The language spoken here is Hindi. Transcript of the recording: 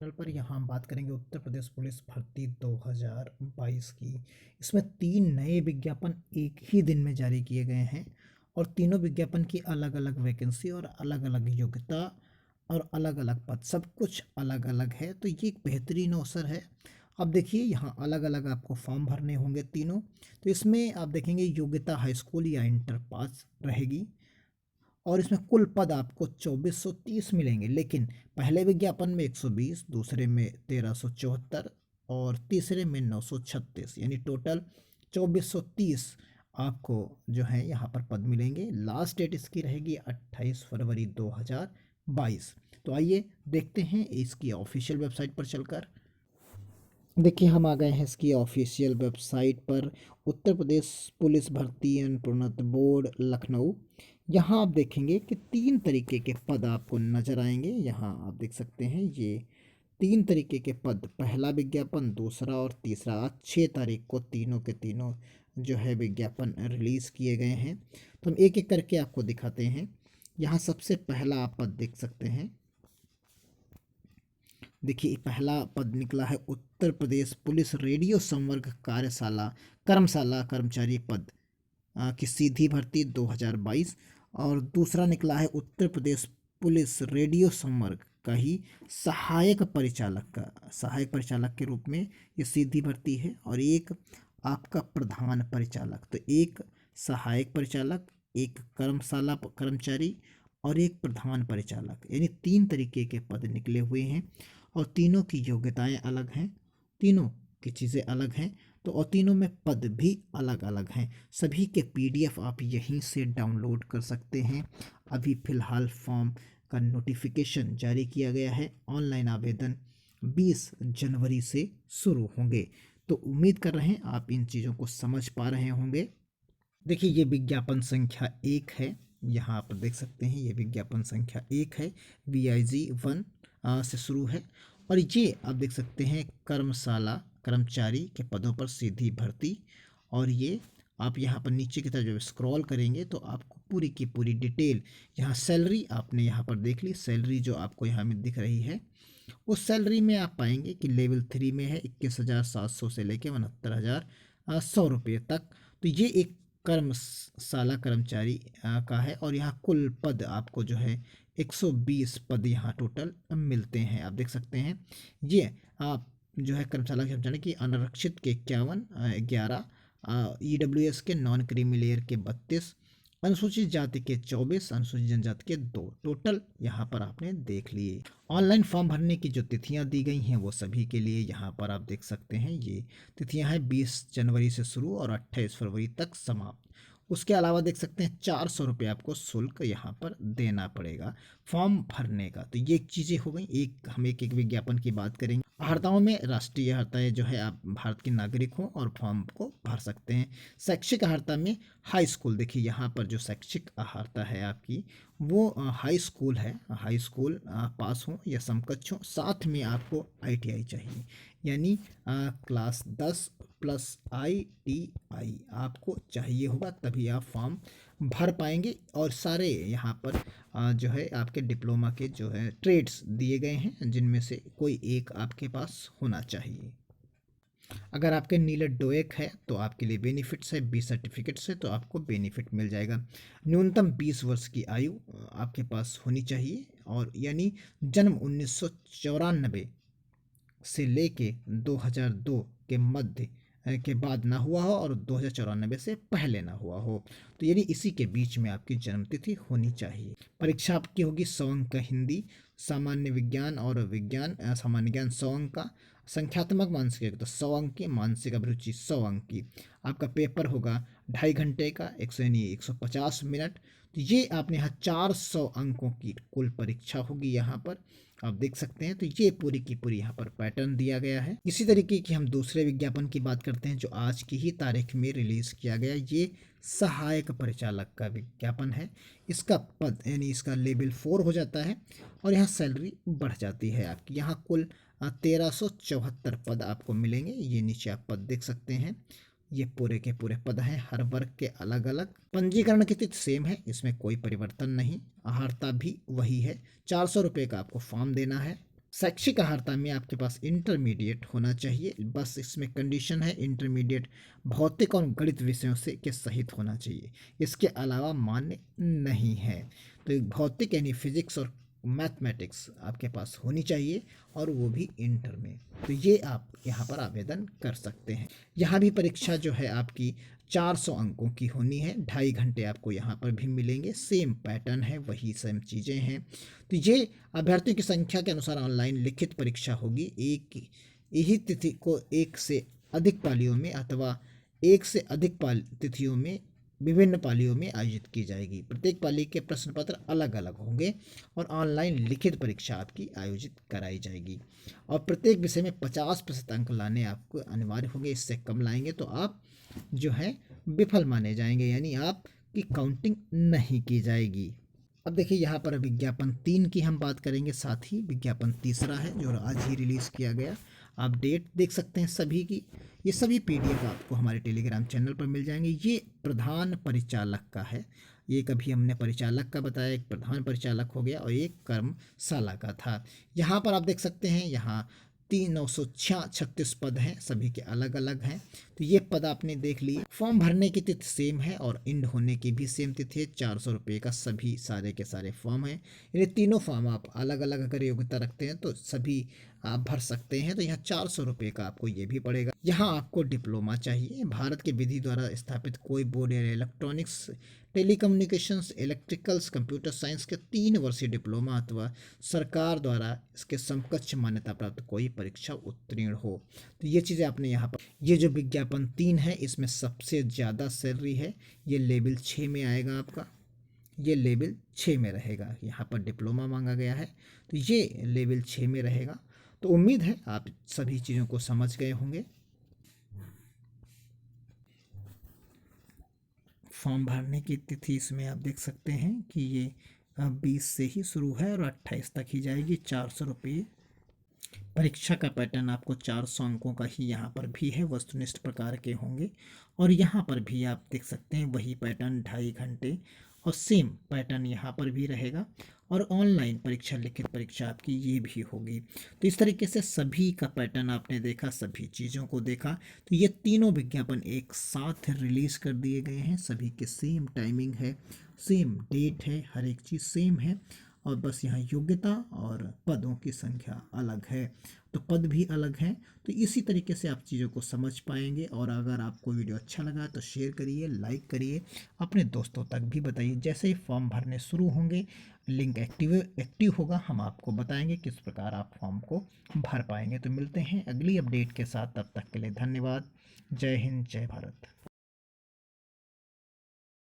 चैनल पर यहाँ हम बात करेंगे उत्तर प्रदेश पुलिस भर्ती 2022 की। इसमें 3 नए विज्ञापन एक ही दिन में जारी किए गए हैं और तीनों विज्ञापन की अलग-अलग वैकेंसी और अलग-अलग योग्यता और अलग-अलग पद, सब कुछ अलग-अलग है। तो ये एक बेहतरीन अवसर है। अब देखिए यहाँ अलग-अलग आपको फॉर्म भरने होंगे तीनों। तो इसमें आप देखेंगे योग्यता हाई स्कूल या इंटर पास रहेगी और इसमें कुल पद आपको 2430 मिलेंगे, लेकिन पहले विज्ञापन में 120, दूसरे में 1374 और तीसरे में 936, यानी टोटल 2430 आपको जो है यहाँ पर पद मिलेंगे। लास्ट डेट इसकी रहेगी 28 फरवरी 2022। तो आइए देखते हैं इसकी ऑफिशियल वेबसाइट पर चलकर। देखिए हम आ गए हैं इसकी ऑफिशियल वेबसाइट पर, उत्तर प्रदेश पुलिस भर्ती एवं प्रोन्नति बोर्ड लखनऊ। यहाँ आप देखेंगे कि 3 तरीके के पद आपको नजर आएंगे। यहाँ आप देख सकते हैं ये 3 तरीके के पद, पहला विज्ञापन, दूसरा और तीसरा। आज 6 तारीख को तीनों के तीनों जो है विज्ञापन रिलीज किए गए हैं। तो हम एक एक करके आपको दिखाते हैं। यहाँ सबसे पहला आप पद देख सकते हैं। देखिए पहला पद निकला है उत्तर प्रदेश पुलिस रेडियो संवर्ग कार्यशाला कर्मशाला कर्मचारी पद की सीधी भर्ती 2022। और दूसरा निकला है उत्तर प्रदेश पुलिस रेडियो संवर्ग का ही सहायक परिचालक के रूप में ये सीधी भर्ती है। और एक आपका प्रधान परिचालक। तो एक सहायक परिचालक, एक कर्मशाला कर्मचारी और एक प्रधान परिचालक, यानी 3 तरीके के पद निकले हुए हैं और तीनों की योग्यताएं अलग हैं, तीनों की चीज़ें अलग हैं। तो और तीनों में पद भी अलग अलग हैं। सभी के पीडीएफ आप यहीं से डाउनलोड कर सकते हैं। अभी फ़िलहाल फॉर्म का नोटिफिकेशन जारी किया गया है। ऑनलाइन आवेदन 20 जनवरी से शुरू होंगे। तो उम्मीद कर रहे हैं आप इन चीज़ों को समझ पा रहे होंगे। देखिए ये विज्ञापन संख्या 1 है। यहाँ आप देख सकते हैं ये विज्ञापन संख्या 1 है। VIG 1 से शुरू है और ये आप देख सकते हैं कर्मशाला कर्मचारी के पदों पर सीधी भर्ती। और ये आप यहाँ पर नीचे की तरफ जब स्क्रॉल करेंगे तो आपको पूरी की पूरी डिटेल, यहाँ सैलरी आपने यहाँ पर देख ली। सैलरी जो आपको यहाँ में दिख रही है उस सैलरी में आप पाएंगे कि लेवल 3 में है 21,700 से लेकर 69,100 रुपये तक। तो ये एक कर्मशाला कर्मचारी का है और यहाँ कुल पद आपको जो है 120 पद यहाँ टोटल मिलते हैं। आप देख सकते हैं ये आप जो है कर्मशाला कर्मचारी की अनारक्षित के 51, 11, EWS के नॉन क्रीमी लेयर के 32, अनुसूचित जाति के 24, अनुसूचित जनजाति के 2, टोटल यहाँ पर आपने देख लिए। ऑनलाइन फॉर्म भरने की जो तिथियाँ दी गई हैं वो सभी के लिए यहाँ पर आप देख सकते हैं। ये तिथियाँ हैं 20 जनवरी से शुरू और 28 फरवरी तक समाप्त। उसके अलावा देख सकते हैं 400 रुपये आपको शुल्क यहाँ पर देना पड़ेगा फॉर्म भरने का। तो ये चीज़ें हो गई। हम एक विज्ञापन की बात करेंगे। अर्हताओं में राष्ट्रीय अर्हता है जो है आप भारत के नागरिक हो और फॉर्म को भर सकते हैं। शैक्षिक अर्हता में हाई स्कूल, देखिए यहाँ पर जो शैक्षिक अर्हता है आपकी वो हाई स्कूल है। हाई स्कूल पास हो या समकक्ष हो, साथ में आपको ITI चाहिए, यानी क्लास 10 प्लस ITI आपको चाहिए होगा, तभी आप फॉर्म भर पाएंगे। और सारे यहाँ पर जो है आपके डिप्लोमा के जो है ट्रेड्स दिए गए हैं जिनमें से कोई एक आपके पास होना चाहिए। अगर आपके नीलेट डोएक है तो आपके लिए बेनिफिट्स है, 20 सर्टिफिकेट से तो आपको बेनिफिट मिल जाएगा। न्यूनतम 20 वर्ष की आयु आपके पास होनी चाहिए और यानी जन्म 1994 से लेके 2002 के मध्य के बाद ना हुआ हो और 2094 से पहले ना हुआ हो। तो यानी इसी के बीच में आपकी जन्मतिथि होनी चाहिए। परीक्षा आपकी होगी 100 अंक का हिंदी, सामान्य विज्ञान और विज्ञान सामान्य ज्ञान 100 अंक का, संख्यात्मक मानसिक तो 100 अंक की, मानसिक अभिरुचि 100 अंक की। आपका पेपर होगा 2.5 घंटे का, 150 मिनट। तो ये आपने यहाँ 400 अंकों की कुल परीक्षा होगी यहाँ पर आप देख सकते हैं। तो ये पूरी की पूरी यहाँ पर पैटर्न दिया गया है। इसी तरीके की हम दूसरे विज्ञापन की बात करते हैं जो आज की ही तारीख में रिलीज किया गया। ये सहायक परिचालक का विज्ञापन है। इसका पद यानी इसका लेवल 4 हो जाता है और यहाँ सैलरी बढ़ जाती है आपकी। यहाँ कुल 1374 पद आपको मिलेंगे। ये नीचे आप पद देख सकते हैं। ये पूरे के पूरे पद हैं, हर वर्ग के अलग अलग। पंजीकरण की तिथि सेम है, इसमें कोई परिवर्तन नहीं। आहारता भी वही है। 400 रुपये का आपको फॉर्म देना है। शैक्षिक अर्हता में आपके पास इंटरमीडिएट होना चाहिए, बस इसमें कंडीशन है इंटरमीडिएट भौतिक और गणित विषयों से के सहित होना चाहिए, इसके अलावा मान्य नहीं है। तो एक भौतिक यानी फिजिक्स और मैथमेटिक्स आपके पास होनी चाहिए और वो भी इंटर में। तो ये आप यहाँ पर आवेदन कर सकते हैं। यहाँ भी परीक्षा जो है आपकी 400 अंकों की होनी है, 2.5 घंटे आपको यहाँ पर भी मिलेंगे, सेम पैटर्न है, वही सेम चीज़ें हैं। तो ये अभ्यर्थियों की संख्या के अनुसार ऑनलाइन लिखित परीक्षा होगी। एक यही तिथि को एक से अधिक पालियों में अथवा एक से अधिक तिथियों में विभिन्न पालियों में आयोजित की जाएगी। प्रत्येक पाली के प्रश्न पत्र अलग अलग होंगे और ऑनलाइन लिखित परीक्षा आपकी आयोजित कराई जाएगी। और प्रत्येक विषय में 50% अंक लाने आपको अनिवार्य होंगे, इससे कम लाएंगे तो आप जो है विफल माने जाएंगे, यानी आपकी काउंटिंग नहीं की जाएगी। अब देखिए यहाँ पर विज्ञापन 3 की हम बात करेंगे, साथ ही विज्ञापन तीसरा है जो आज ही रिलीज़ किया गया। आप डेट देख सकते हैं सभी की। ये सभी PDF आपको हमारे टेलीग्राम चैनल पर मिल जाएंगे। ये प्रधान परिचालक का है, ये कभी हमने परिचालक का बताया, एक प्रधान परिचालक हो गया और एक कर्मशाला का था। यहाँ पर आप देख सकते हैं, यहाँ 936 पद हैं, सभी के अलग अलग हैं। तो ये पद आपने देख लिए। फॉर्म भरने की तिथि सेम है और इंड होने की भी सेम तिथि है। 400 रुपये का सभी सारे के सारे फॉर्म हैं। ये तीनों फॉर्म आप अलग अलग अगर योग्यता रखते हैं तो सभी आप भर सकते हैं। तो यहाँ 400 रुपये का आपको ये भी पड़ेगा। यहाँ आपको डिप्लोमा चाहिए। भारत के विधि द्वारा स्थापित कोई बोर्ड या electronics, telecommunications, electricals, computer science के 3 वर्षीय डिप्लोमा अथवा सरकार द्वारा इसके समकक्ष मान्यता प्राप्त कोई परीक्षा उत्तीर्ण हो। तो ये चीज़ें आपने यहाँ पर, ये जो विज्ञापन 3 है इसमें सबसे ज़्यादा सैलरी है, ये लेवल 6 में आएगा आपका, ये लेवल 6 में रहेगा। यहाँ पर डिप्लोमा मांगा गया है तो ये लेवल 6 में रहेगा। तो उम्मीद है आप सभी चीज़ों को समझ गए होंगे। फॉर्म भरने की तिथि इसमें आप देख सकते हैं कि ये 20 से ही शुरू है और 28 तक ही जाएगी। 400 रुपये। परीक्षा का पैटर्न आपको 400 अंकों का ही यहाँ पर भी है, वस्तुनिष्ठ प्रकार के होंगे। और यहाँ पर भी आप देख सकते हैं वही पैटर्न, 2.5 घंटे और सेम पैटर्न यहाँ पर भी रहेगा। और ऑनलाइन परीक्षा, लिखित परीक्षा आपकी ये भी होगी। तो इस तरीके से सभी का पैटर्न आपने देखा, सभी चीज़ों को देखा। तो ये तीनों विज्ञापन एक साथ रिलीज़ कर दिए गए हैं, सभी के सेम टाइमिंग है, सेम डेट है, हर एक चीज़ सेम है। और बस यहाँ योग्यता और पदों की संख्या अलग है, तो पद भी अलग हैं। तो इसी तरीके से आप चीज़ों को समझ पाएंगे। और अगर आपको वीडियो अच्छा लगा तो शेयर करिए, लाइक करिए, अपने दोस्तों तक भी बताइए। जैसे ही फॉर्म भरने शुरू होंगे, लिंक एक्टिव होगा, हम आपको बताएंगे किस प्रकार आप फॉर्म को भर पाएंगे। तो मिलते हैं अगली अपडेट के साथ, तब तक के लिए धन्यवाद। जय हिंद, जय भारत।